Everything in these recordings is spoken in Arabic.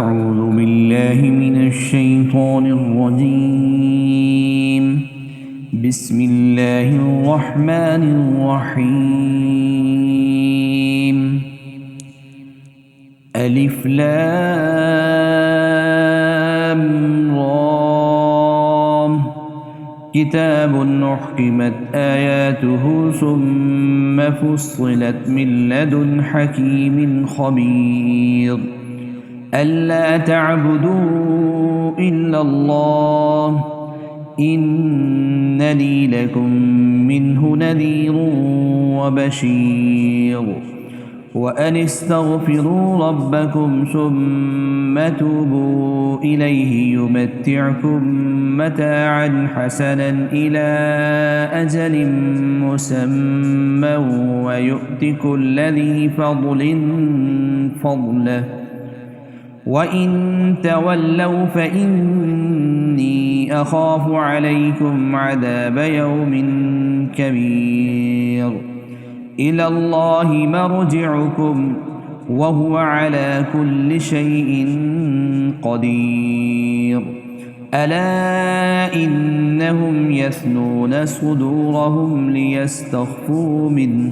أعوذ بالله من الشيطان الرجيم. بسم الله الرحمن الرحيم. ألف لام را. كتاب أحكمت آياته ثم فصلت من لدن حكيم خبير. ألا تعبدوا إلا الله إنني لكم منه نذير وبشير. وأن استغفروا ربكم ثم توبوا إليه يمتعكم متاعا حسنا إلى أجل مسمى ويؤت كل ذي فضل فضله وإن تولوا فإني أخاف عليكم عذاب يوم كبير. إلى الله مرجعكم وهو على كل شيء قدير. ألا إنهم يثنون صدورهم ليستخفوا منه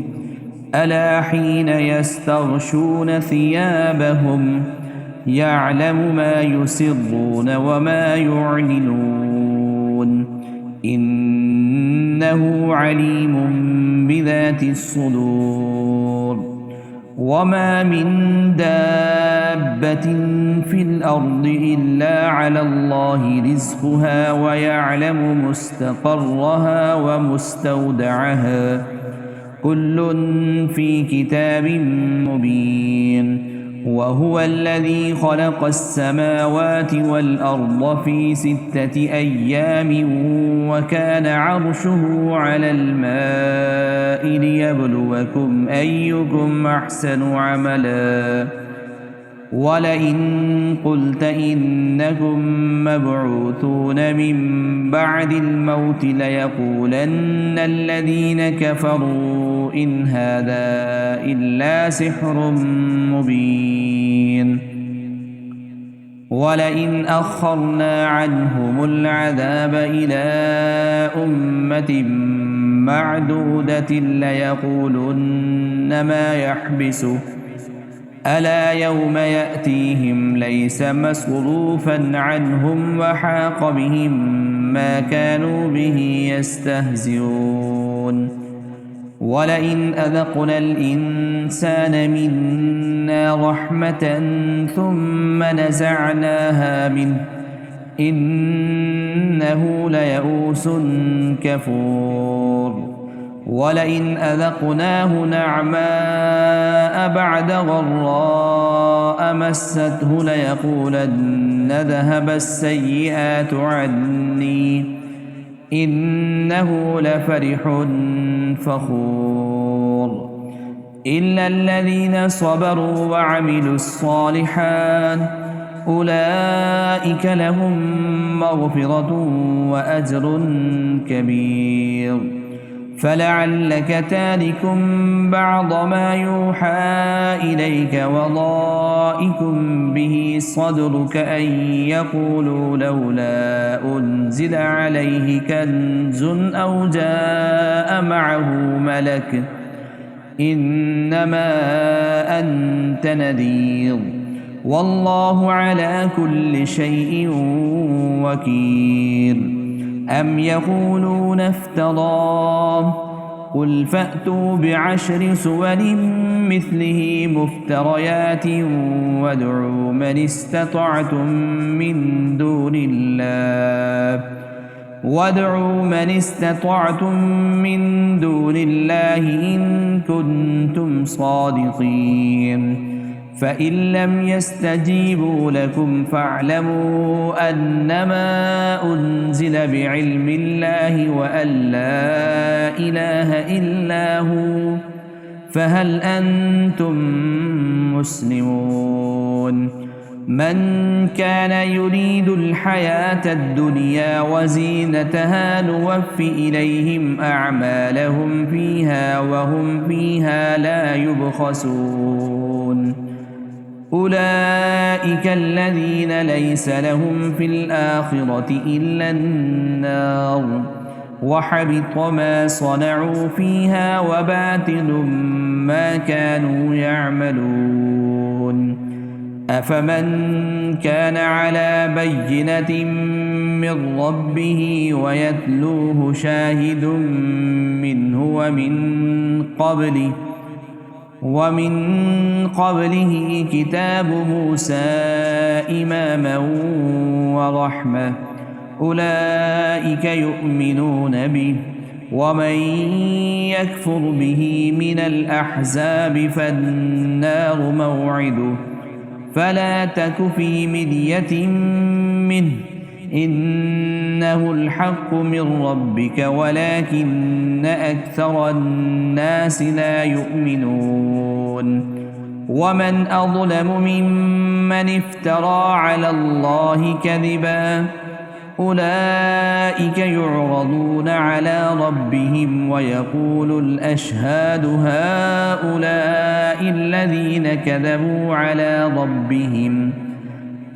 ألا حين يستغشون ثيابهم يعلم ما يسرون وما يعلنون إنه عليم بذات الصدور. وما من دابة في الأرض إلا على الله رزقها ويعلم مستقرها ومستودعها كل في كتاب مبين. وهو الذي خلق السماوات والأرض في 6 أيام وكان عرشه على الماء ليبلوكم أيكم أحسن عملا. ولئن قلت إنكم مبعوثون من بعد الموت ليقولن الذين كفروا إن هذا إلا سحر مبين. ولئن أخرنا عنهم العذاب إلى أمة معدودة ليقولن ما يحبسه ألا يوم يأتيهم ليس مصروفا عنهم وحاق بهم ما كانوا به يستهزئون. ولئن أذقنا الإنسان منا رحمة ثم نزعناها منه إنه ليئوس كفور. ولئن أذقناه نعماء بعد ضراء مسته ليقولن ذهب السيئات عني إنه لفرح فخور. إلا الذين صبروا وعملوا الصالحات أولئك لهم مغفرة وأجر كبير. فلعلك تارك بعض ما يوحى إليك وضائق به صدرك أن يقولوا لولا أنزل عليه كنز أو جاء معه ملك إنما أنت نذير والله على كل شيء وكيل. أم يقولون افتراه قل فأتوا بعشر سور مثله مفتريات وادعوا من استطعتم من دون الله إن كنتم صادقين. فإن لم يستجيبوا لكم فاعلموا أنما أنزل بعلم الله وأن لا إله إلا هو فهل أنتم مسلمون. من كان يريد الحياة الدنيا وزينتها نوف إليهم أعمالهم فيها وهم فيها لا يبخسون. أولئك الذين ليس لهم في الآخرة إلا النار وحبط ما صنعوا فيها وباطل ما كانوا يعملون أفمن كان على بينة من ربه ويتلوه شاهد منه ومن قبله كتاب موسى إماما ورحمة أولئك يؤمنون به ومن يكفر به من الأحزاب فالنار موعده فلا تك في مرية منه إنه الحق من ربك ولكن أكثر الناس لا يؤمنون ومن أظلم ممن افترى على الله كذبا أولئك يعرضون على ربهم ويقول الأشهاد هؤلاء الذين كذبوا على ربهم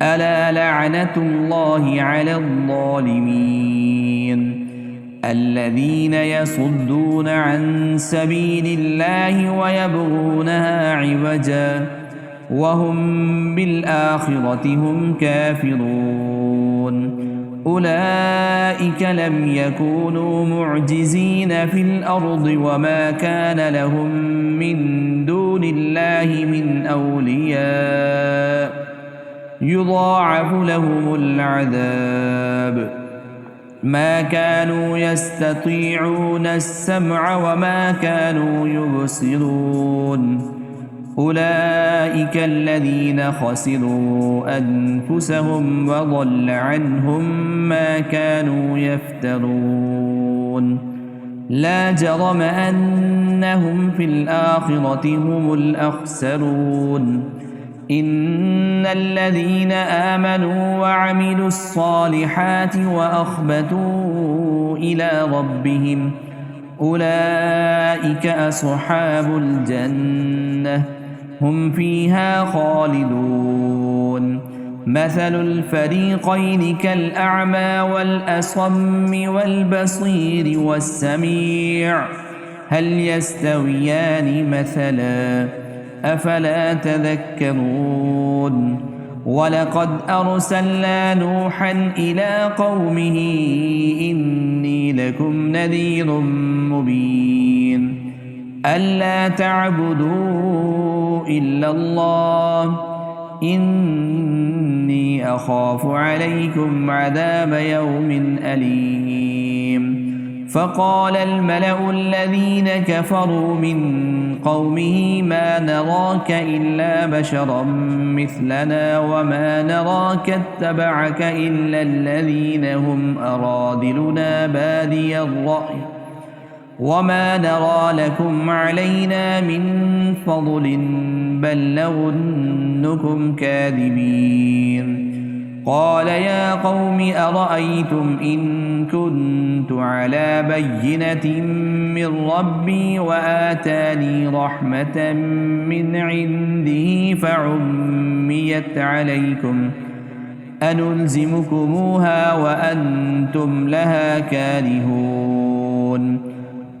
ألا لعنة الله على الظالمين الذين يصدون عن سبيل الله ويبغونها عوجا وهم بالآخرة هم كافرون أولئك لم يكونوا معجزين في الأرض وما كان لهم من دون الله من أولياء يضاعف لهم العذاب ما كانوا يستطيعون السمع وما كانوا يبصرون أولئك الذين خسروا أنفسهم وضل عنهم ما كانوا يفترون لا جرم أنهم في الآخرة هم الأخسرون إن الذين آمنوا وعملوا الصالحات وأخبتوا إلى ربهم أولئك أصحاب الجنة هم فيها خالدون مثل الفريقين كالأعمى والأصم والبصير والسميع هل يستويان مثلا أفلا تذكرون ولقد أرسلنا نوحا إلى قومه إني لكم نذير مبين ألا تعبدوا إلا الله إني أخاف عليكم عذاب يوم أليم فقال الملأ الذين كفروا من قومه ما نراك إلا بشرا مثلنا وما نراك اتبعك إلا الذين هم أراذلنا بادي الرأي وما نرى لكم علينا من فضل بل نظنكم كاذبين قال يا قوم أرأيتم إن كنت على بينة من ربي وآتاني رحمة من عنده فعميت عليكم أنلزمكموها وأنتم لها كارهون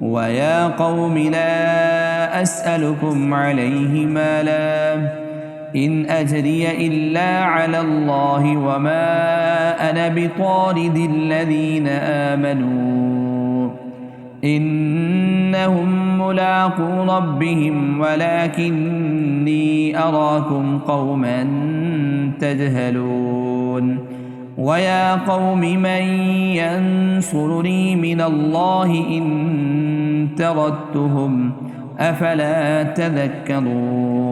ويا قوم لا أسألكم عليه مالا إن أجري إلا على الله وما أنا بطارد الذين آمنوا إنهم ملاقو ربهم ولكني أراكم قوما تجهلون ويا قوم من ينصرني من الله إن تردتهم أفلا تذكرون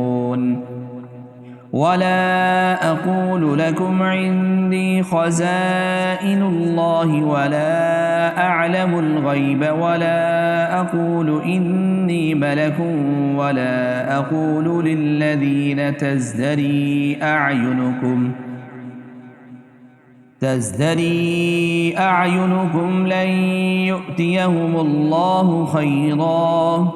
ولا أقول لكم عندي خزائن الله ولا أعلم الغيب ولا أقول إني ملك ولا أقول للذين تزدري أعينكم لن يؤتيهم الله خيرا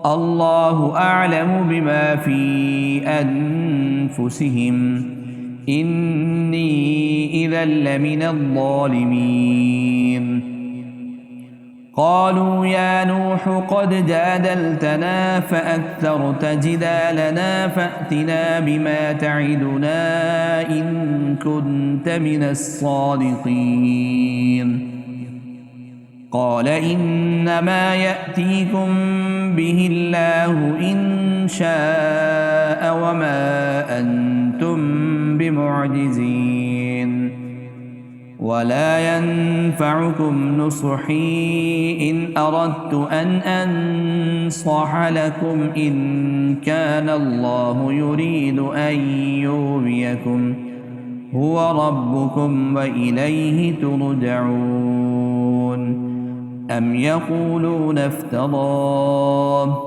الله أعلم بما في أنفسهم إني إذا لمن الظالمين قالوا يا نوح قد جادلتنا فأكثرت جدالنا فأتنا بما تعدنا إن كنت من الصادقين قال إنما يأتيكم به الله إن شاء وما أنتم بمعجزين ولا ينفعكم نصحي إن أردت أن أنصح لكم إن كان الله يريد أن يغويكم هو ربكم وإليه ترجعون أم يقولون افتراه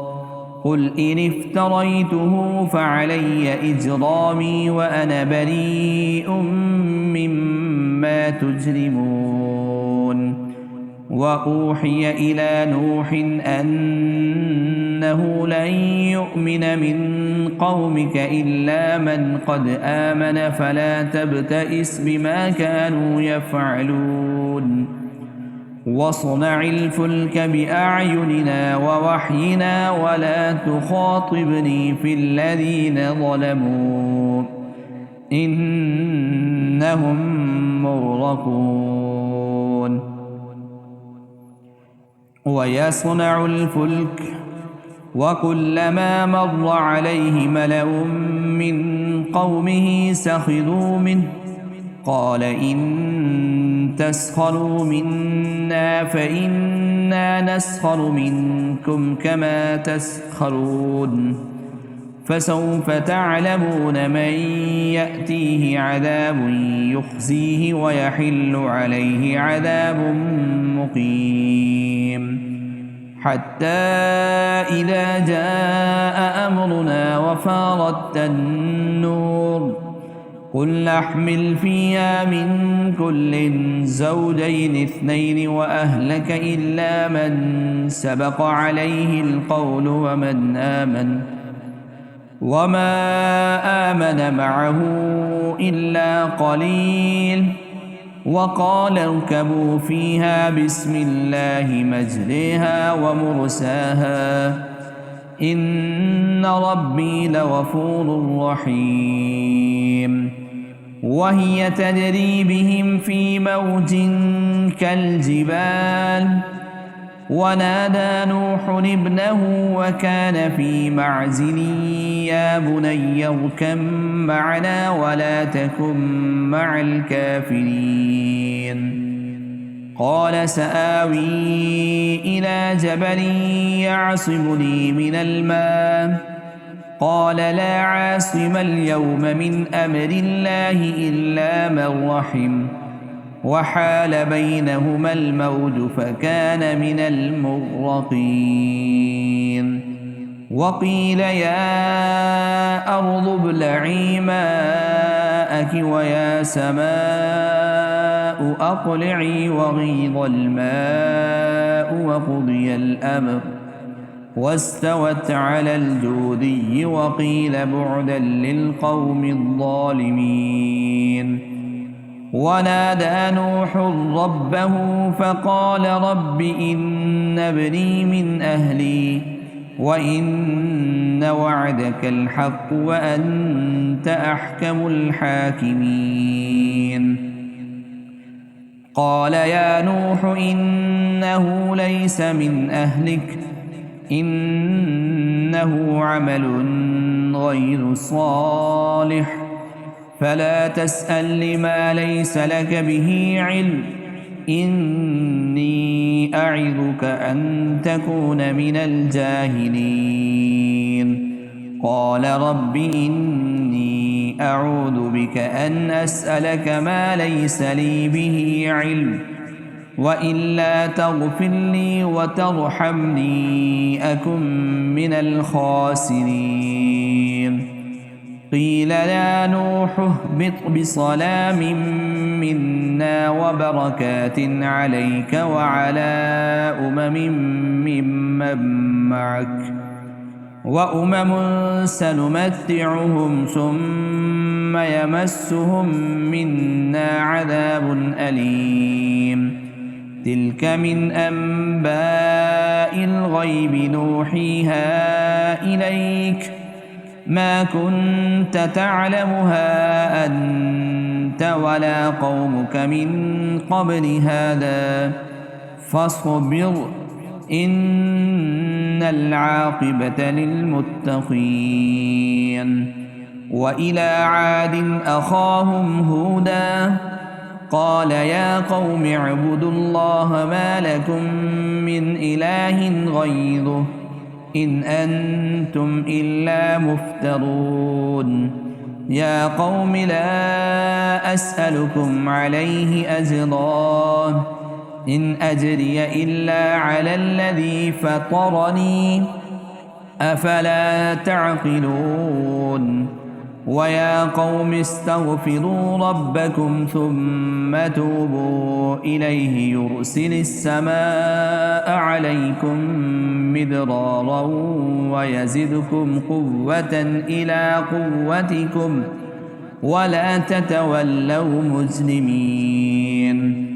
قل إن افتريته فعلي إجرامي وأنا بريء مما تجرمون وأوحي إلى نوح أنه لن يؤمن من قومك إلا من قد آمن فلا تبتئس بما كانوا يفعلون واصنع الفلك بأعيننا ووحينا ولا تخاطبني في الذين ظلموا إنهم مغرقون ويصنع الفلك وكلما مر عليه ملأ من قومه سخروا منه قال إن تسخروا منا فإنا نسخر منكم كما تسخرون فسوف تعلمون من يأتيه عذاب يخزيه ويحل عليه عذاب مقيم حتى إذا جاء أمرنا وفارت النور قل احمل فيها من كل زوجين اثنين وأهلك إلا من سبق عليه القول وما آمن معه إلا قليل وقال اركبوا فيها بسم الله مجريها ومرساها إن ربي لغفور رحيم وهي تجري بهم في موج كالجبال ونادى نوح ابنه وكان في معزل يا بني اركب معنا ولا تكن مع الكافرين قال سآوي إلى جبل يعصمني من الماء قال لا عاصم اليوم من أمر الله إلا من رحم وحال بينهما الموج فكان من المغرقين وقيل يا أرض ابلعي ماءك ويا سماء أقلعي وغيض الماء وقضي الأمر واستوت على الجودي وقيل بعدا للقوم الظالمين ونادى نوح ربه فقال رب إن ابني من أهلي وإن وعدك الحق وأنت أحكم الحاكمين قال يا نوح إنه ليس من أهلك إنه عمل غير صالح فلا تسأل لما ليس لك به علم إني أعظك أن تكون من الجاهلين قال رب إني أعوذ بك أن أسألك ما ليس لي به علم وإلا تغفر لي وترحمني أكن من الخاسرين قيل يا نوح اهبط بسلام منا وبركات عليك وعلى أمم ممن معك وأمم سنمتعهم ثم يمسهم منا عذاب أليم تلك من أنباء الغيب نوحيها إليك ما كنت تعلمها أنت ولا قومك من قبل هذا فاصبر إن العاقبة للمتقين وإلى عاد أخاهم هودا قال يا قوم اعبدوا الله ما لكم من إله غيره إن أنتم إلا مفترون يا قوم لا أسألكم عليه أجرا إن أجري إلا على الذي فطرني أفلا تعقلون ويا قوم استغفروا ربكم ثم توبوا إليه يرسل السماء عليكم مدرارا ويزدكم قوة إلى قوتكم ولا تتولوا مجرمين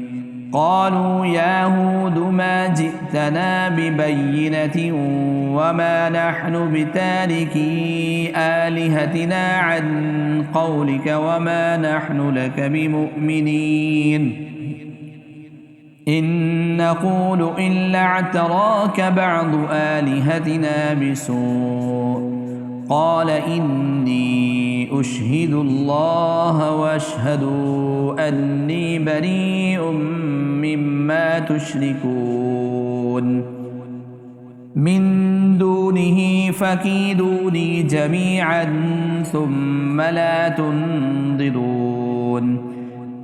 قالوا يا هود ما جئتنا ببينة وما نحن بتاركي آلهتنا عن قولك وما نحن لك بمؤمنين إن نقول إلا اعتراك بعض آلهتنا بسوء قال إني أشهد الله واشهدوا أني بريء مما تشركون من دونه فكيدوني جميعا ثم لا تنظرون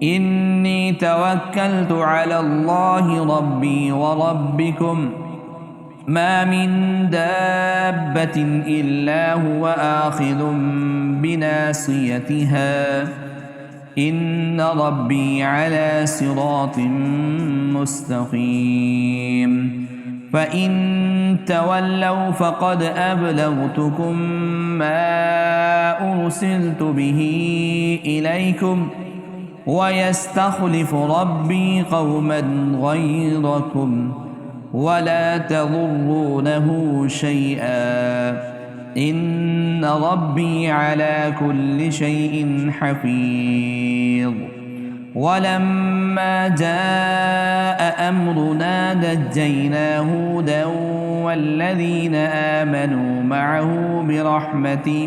إني توكلت على الله ربي وربكم ما من دابة إلا هو آخذ بناصيتها إن ربي على صراط مستقيم فإن تولوا فقد أبلغتكم ما أرسلت به إليكم ويستخلف ربي قوما غيركم ولا تضرونه شيئا إن ربي على كل شيء حفيظ ولما جاء أمرنا نجينا هودا والذين آمنوا معه برحمة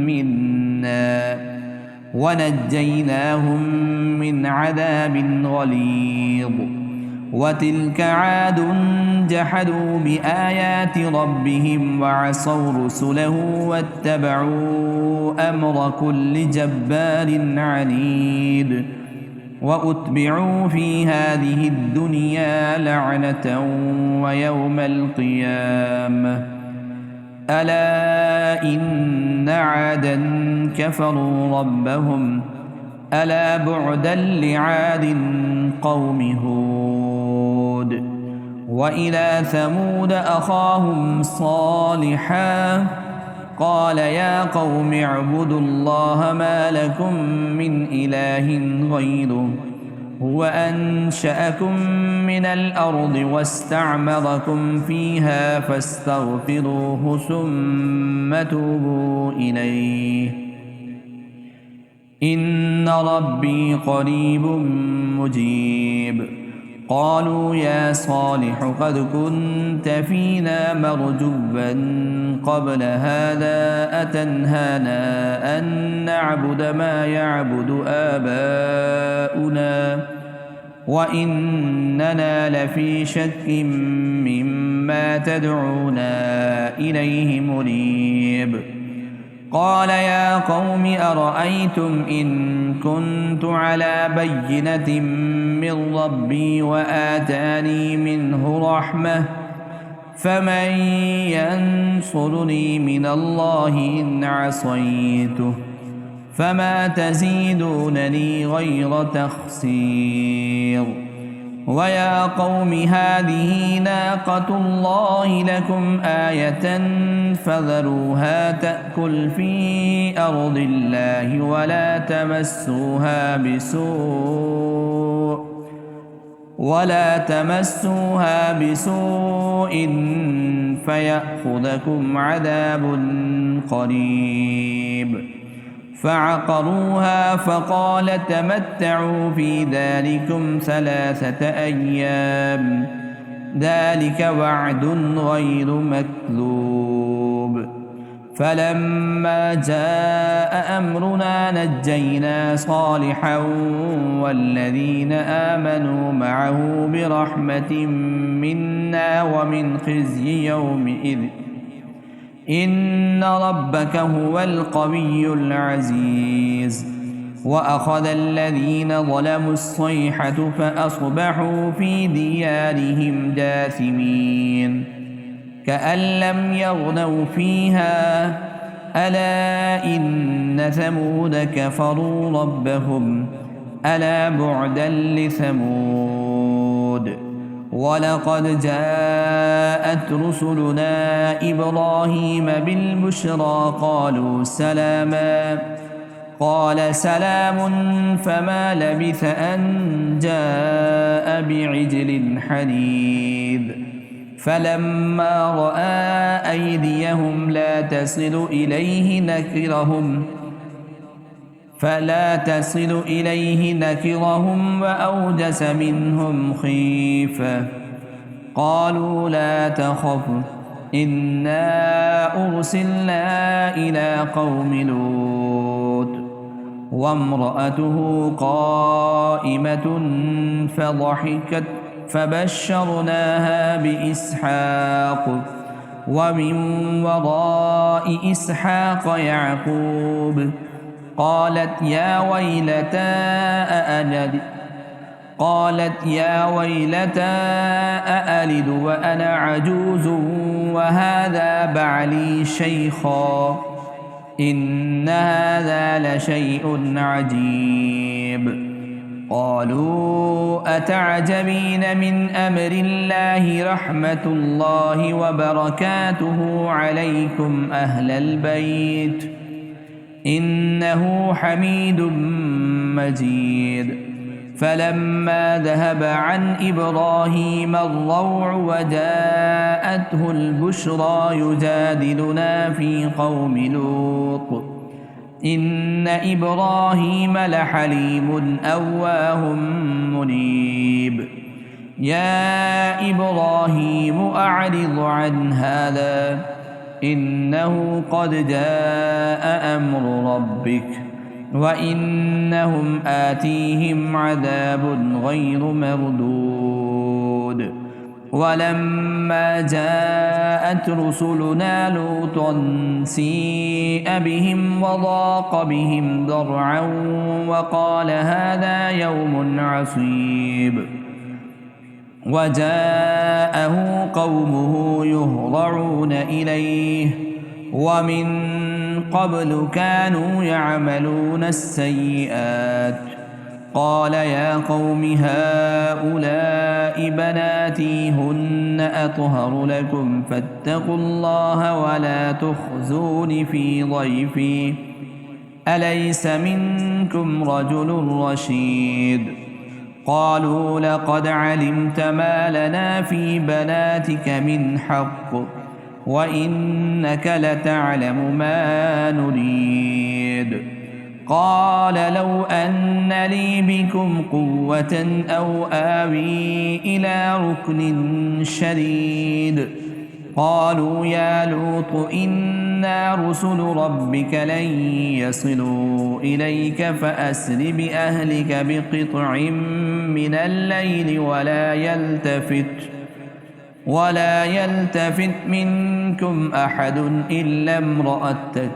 منا ونجيناهم من عذاب غليظ وتلك عاد جحدوا بآيات ربهم وعصوا رسله واتبعوا أمر كل جبار عنيد وأتبعوا في هذه الدنيا لعنة ويوم القيامة ألا إن عادا كفروا ربهم ألا بعدا لعاد قوم هود وإلى ثمود أخاهم صالحا قال يا قوم اعبدوا الله ما لكم من إله غيره هو أنشأكم من الأرض واستعمركم فيها فاستغفروه ثم توبوا إليه إن ربي قريب مجيب قالوا يا صالح قد كنت فينا مرجوا قبل هذا أتنهانا أن نعبد ما يعبد آباؤنا وإننا لفي شك مما تدعونا إليه مريب قال يا قوم أرأيتم إن كنت على بينة من ربي وآتاني منه رحمة فمن ينصرني من الله إن عصيته فما تزيدونني غير تخسير ويا قوم هذه ناقة الله لكم آية فذروها تأكل في أرض الله ولا تمسوها بسوء فيأخذكم عذاب قريب. فعقروها فقال تمتعوا في ذلكم 3 أيام ذلك وعد غير مكذوب. فلما جاء أمرنا نجينا صالحا والذين آمنوا معه برحمة منا ومن خزي يومئذ إن ربك هو القوي العزيز. وأخذ الذين ظلموا الصيحة فأصبحوا في ديارهم جاثمين كأن لم يغنوا فيها ألا إن ثمود كفروا ربهم ألا بعدا لثمود. ولقد جاءت رسلنا إبراهيم بالبشرى قالوا سلاما قال سلام فما لبث أن جاء بعجل حنيذ. فلما رأى أيديهم لا تصل إليه نكرهم وأوجس منهم خيفة. قالوا لا تخف إنا أرسلنا إلى قوم لوط وامرأته قائمة فضحكت فبشرناها بإسحاق ومن وراء إسحاق يعقوب. قالت يا ويلتى أألد وأنا عجوز وهذا بعلي شيخا إن هذا لشيء عجيب. قالوا أتعجبين من أمر الله رحمة الله وبركاته عليكم أهل البيت إنه حميد مجيد. فلما ذهب عن إبراهيم الروع وجاءته البشرى يجادلنا في قوم لوط إن إبراهيم لحليم أواه منيب. يا إبراهيم أعرض عن هذا إنه قد جاء أمر ربك وإنهم آتيهم عذاب غير مردود. ولما جاءت رسلنا لوطا سيء بهم وضاق بهم ذرعا وقال هذا يوم عصيب. وجاءه قومه يهرعون إليه ومن قبل كانوا يعملون السيئات. قال يا قوم هؤلاء بناتي هن أطهر لكم فاتقوا الله ولا تخزون في ضيفي أليس منكم رجل رشيد. قالوا لقد علمت ما لنا في بناتك من حق وإنك لتعلم ما نريد. قال لو أن لي بكم قوة أو آوي إلى ركن شديد. قالوا يا لوط إنا رسل ربك لن يصلوا إليك فأسر بأهلك بقطع من الليل ولا يلتفت منكم أحد إلا امرأتك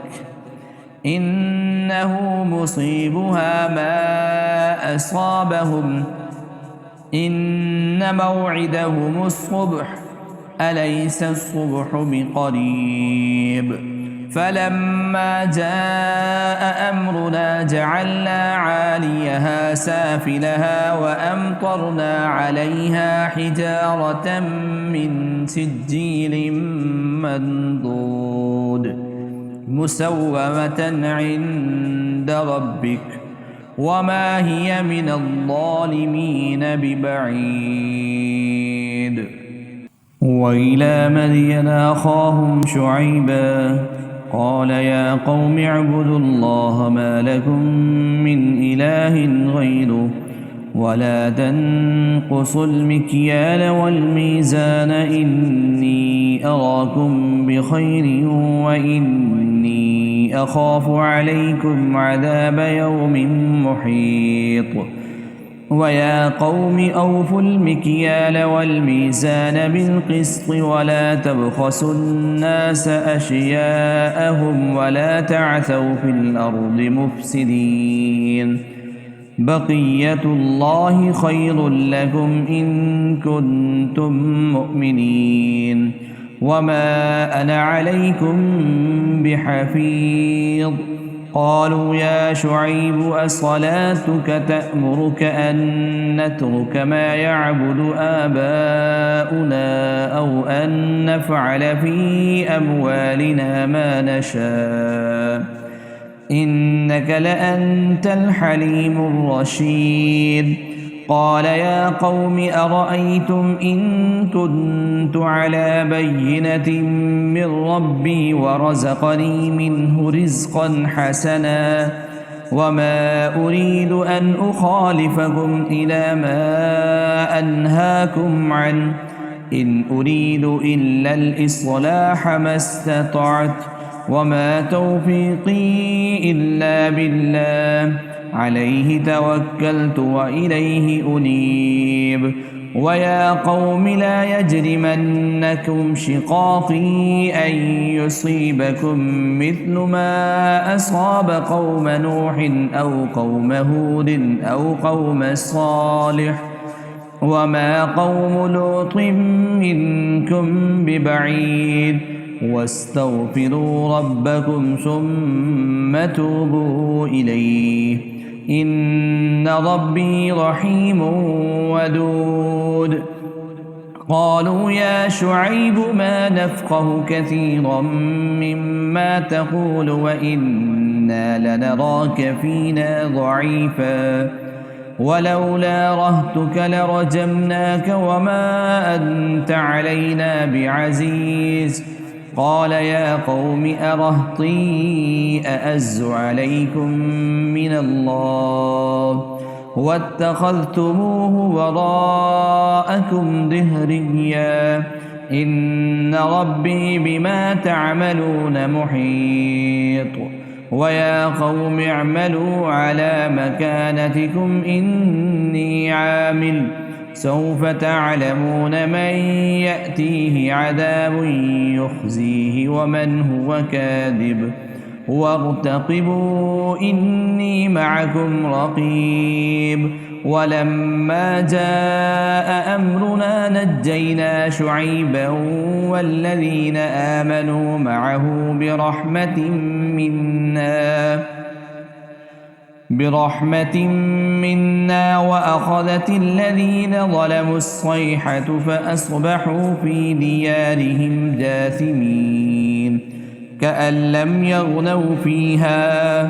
إنه مصيبها ما أصابهم إن موعدهم الصبح أليس الصبح بقريب. فلما جاء أمرنا جعلنا عاليها سافلها وأمطرنا عليها حجارة من سجيل منضود مسومة عند ربك وما هي من الظالمين ببعيد. وإلى مدين أخاهم شعيبا قال يا قوم اعبدوا الله ما لكم من إله غيره ولا تنقصوا المكيال والميزان إني أراكم بخير وإني أخاف عليكم عذاب يوم محيط. ويا قوم أوفوا المكيال والميزان بالقسط ولا تبخسوا الناس أشياءهم ولا تعثوا في الأرض مفسدين بقية الله خير لكم إن كنتم مؤمنين وما أنا عليكم بحفيظ. قالوا يا شعيب أصلاتك تأمرك أن نترك ما يعبد آباؤنا أو أن نفعل في أموالنا ما نشاء إنك لأنت الحليم الرشيد. قال يا قوم أرأيتم إن كنت على بينة من ربي ورزقني منه رزقا حسنا وما أريد أن أخالفكم إلى ما أنهاكم عنه إن أريد إلا الإصلاح ما استطعت وما توفيقي إلا بالله عليه توكلت وإليه أنيب. ويا قوم لا يجرمنكم شقاقي أن يصيبكم مثل ما أصاب قوم نوح أو قوم هود أو قوم صالح وما قوم لوط منكم ببعيد واستغفروا ربكم ثم توبوا إليه إن ربي رحيم ودود. قالوا يا شعيب ما نفقه كثيرا مما تقول وإنا لنراك فينا ضعيفا ولولا رهتك لرجمناك وما أنت علينا بعزيز. قال يا قوم أرهطي أأز عليكم من الله واتخذتموه وراءكم ظهريا إن ربي بما تعملون محيط. ويا قوم اعملوا على مكانتكم إني عامل سوف تعلمون من يأتيه عذاب يخزيه ومن هو كاذب وارتقبوا إني معكم رقيب. ولما جاء أمرنا نجينا شعيبا والذين آمنوا معه برحمة منا وأخذت الذين ظلموا الصيحة فأصبحوا في ديارهم جاثمين كأن لم يغنوا فيها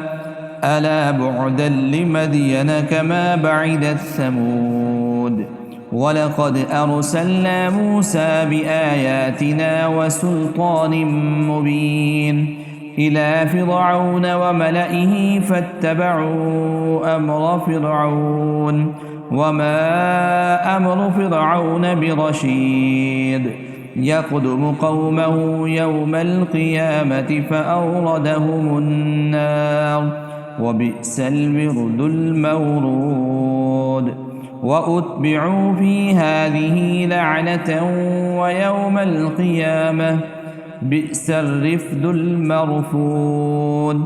ألا بعدا لمدين كما بعدت ثمود. ولقد أرسلنا موسى بآياتنا وسلطان مبين إلى فرعون وملئه فاتبعوا أمر فرعون وما أمر فرعون برشيد يقدم قومه يوم القيامة فأوردهم النار وبئس الورد المورود. وأتبعوا في هذه لعنة ويوم القيامة بئس الرفد المرفود.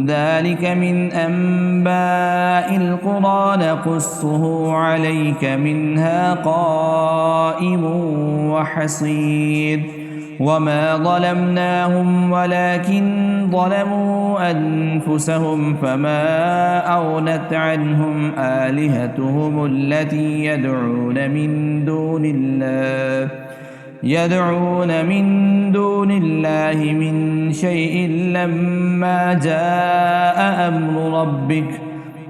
ذلك من أنباء القرى نقصه عليك منها قائم وحصيد. وما ظلمناهم ولكن ظلموا أنفسهم فما أغنت عنهم آلهتهم التي يدعون من دون الله من شيء لما جاء أمر ربك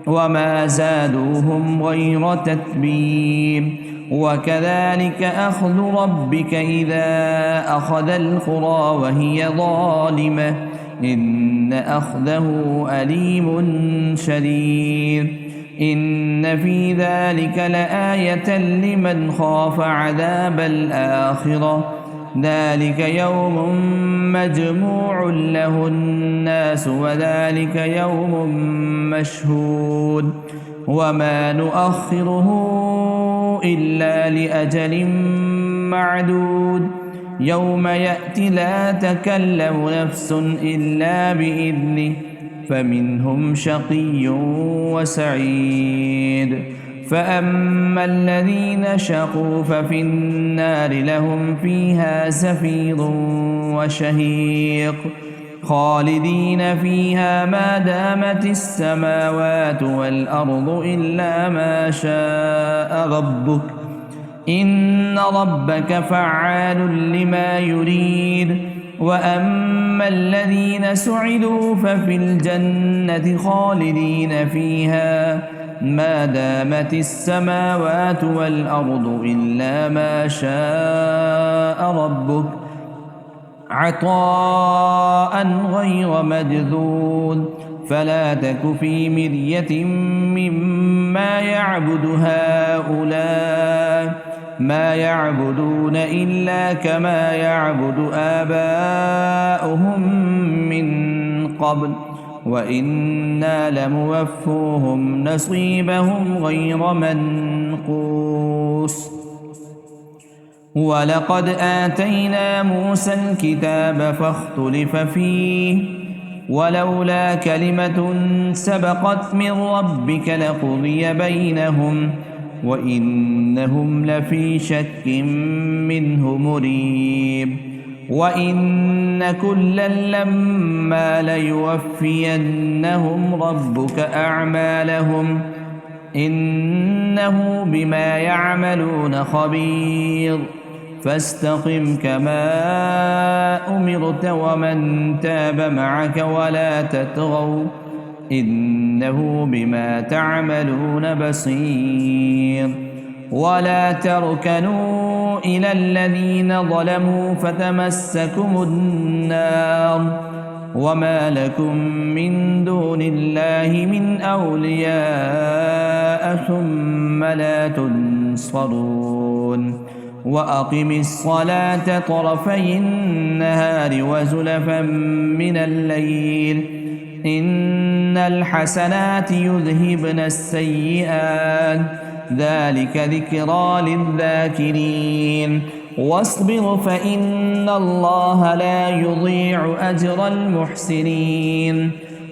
وما زادوهم غير تتبيب وكذلك أخذ ربك إذا أخذ القرى وهي ظالمة إن أخذه أليم شديد إن في ذلك لآية لمن خاف عذاب الآخرة ذلك يوم مجموع له الناس وذلك يوم مشهود وما نؤخره إلا لأجل معدود يوم يأتي لا تكلم نفس إلا بإذنه فمنهم شقي وسعيد فأما الذين شقوا ففي النار لهم فيها زفير وشهيق خالدين فيها ما دامت السماوات والأرض إلا ما شاء ربك إن ربك فعال لما يريد وأما الذين سعدوا ففي الجنة خالدين فيها ما دامت السماوات والأرض إلا ما شاء ربك عطاء غير مجذوذ فلا تك في مرية مما يعبد هؤلاء ما يعبدون إلا كما يعبد آباؤهم من قبل وإنا لموفوهم نصيبهم غير منقوص ولقد آتينا موسى الكتاب فاختلف فيه ولولا كلمة سبقت من ربك لقضي بينهم وإنهم لفي شك منه مريب وإن كلا لما ليوفينهم ربك أعمالهم إنه بما يعملون خبير فاستقم كما أمرت ومن تاب معك ولا تطغوا إنه بما تعملون بصير ولا تركنوا إلى الذين ظلموا فتمسكم النار وما لكم من دون الله من أولياء ثم لا تنصرون وأقم الصلاة طرفي النهار وزلفا من الليل إن الحسنات يذهبن السيئات ذلك ذكرى للذاكرين واصبر فإن الله لا يضيع أجر المحسنين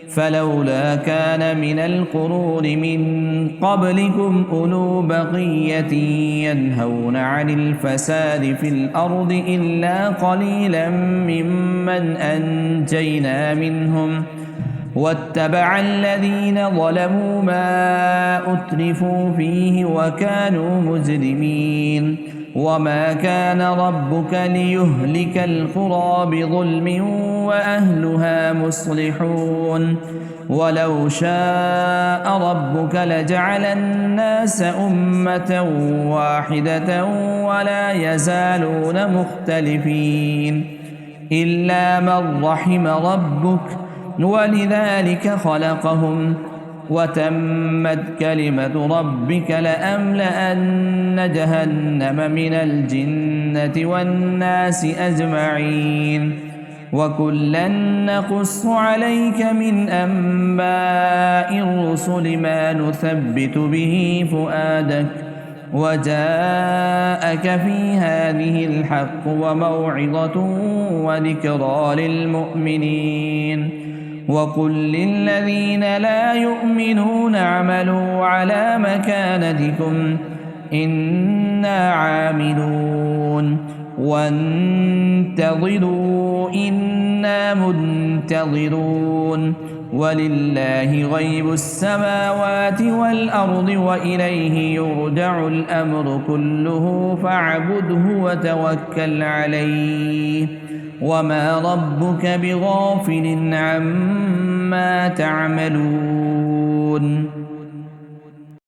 فلولا كان من القرون من قبلكم أولو بقية ينهون عن الفساد في الأرض إلا قليلا ممن أنجينا منهم واتبع الذين ظلموا ما أترفوا فيه وكانوا مجرمين وما كان ربك ليهلك القرى بظلم وأهلها مصلحون ولو شاء ربك لجعل الناس أمة واحدة ولا يزالون مختلفين إلا من رحم ربك ولذلك خلقهم وتمت كلمة ربك لأملأن جهنم من الجنة والناس أجمعين وكلا نقص عليك من أنباء الرسل ما نثبت به فؤادك وجاءك في هذه الحق وموعظة وذكرى للمؤمنين وقل للذين لا يؤمنون اعملوا على مكانتكم إنا عاملون وانتظروا إنا منتظرون ولله غيب السماوات والأرض وإليه يرجع الأمر كله فاعبده وتوكل عليه وما ربك بغافل عما تعملون